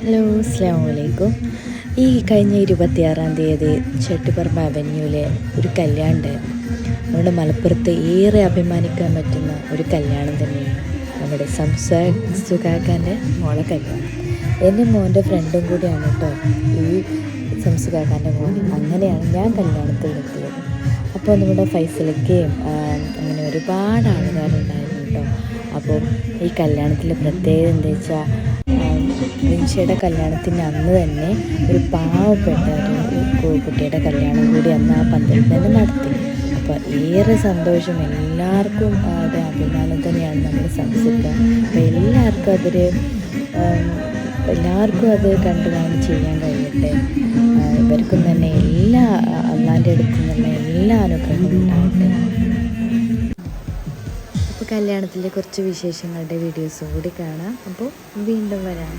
Hello, അസ്സലാമു അലൈക്കും. ഈ കഴിഞ്ഞ 26-ാം തീയതി ചെട്ടിപ്പറമ്പ് അവന്യൂവിലെ ഒരു കല്യാണം ഉണ്ടായിരുന്നു. നമ്മുടെ മലപ്പുറത്ത് ഏറെ അഭിമാനിക്കാൻ പറ്റുന്ന ഒരു കല്യാണം തന്നെയാണ് നമ്മുടെ സുകാക്കാൻ്റെ മോളെ കല്യാണം. എൻ്റെ മോൻ്റെ ഫ്രണ്ടും കൂടിയാണ് കേട്ടോ ഈ സുകാക്കാൻ്റെ മോൻ. അങ്ങനെയാണ് ഞാൻ കല്യാണത്തിലെത്തിയത്. അപ്പോൾ നമ്മുടെ ഫൈസലക്കയും അങ്ങനെ ഒരുപാട് ആൾക്കാരുണ്ടായിരുന്നു കേട്ടോ. അപ്പോൾ ഈ കല്യാണത്തിൽ പ്രത്യേകത എന്താ വെച്ചാൽ, റിൻഷയുടെ കല്യാണത്തിന് അന്ന് തന്നെ ഒരു പാവപ്പെട്ട ഒരു കുട്ടിയുടെ കല്യാണം കൂടി അന്ന് ആ പന്തലിൽ തന്നെ നടത്തി. അപ്പോൾ ഏറെ സന്തോഷം, എല്ലാവർക്കും അത് അഭിമാനം തന്നെയാണ് നമ്മൾ സംസിക്കുക. അപ്പോൾ എല്ലാവർക്കും അത് കണ്ടുകാണി ചെയ്യാൻ കഴിയട്ടെ. ഇവർക്കും തന്നെ എല്ലാ അള്ളാൻ്റെ അടുത്ത് നിന്നുള്ള എല്ലാ അനുഗ്രഹവും ഉണ്ടാകട്ടെ. അപ്പോൾ കല്യാണത്തിലെ കുറച്ച് വിശേഷങ്ങളുടെ വീഡിയോസും കൂടി കാണാം. അപ്പോൾ വീണ്ടും വരാം.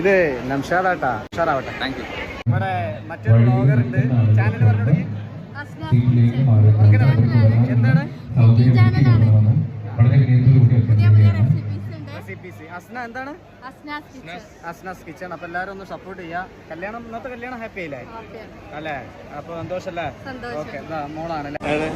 ഇത് നംഷാദാട്ടാ, ഉഷാറാവട്ടെ. Thank you. ഇവിടെ മറ്റൊരു ബ്ലോഗർ ഉണ്ട്, ചാനൽ പറഞ്ഞോളൂ. എന്താണ് റെസിപ്പീസ്? അസ്ന എന്താണ്? അസ്നാസ് കിച്ചൺ. അപ്പൊ എല്ലാവരും ഒന്ന് സപ്പോർട്ട് ചെയ്യാ. കല്യാണം, ഇന്നത്തെ കല്യാണം ഹാപ്പി ആയില്ലേ അല്ലേ? അപ്പൊ സന്തോഷല്ലേ? ഓക്കെ, മോളാണല്ലേ? ഓക്കെ.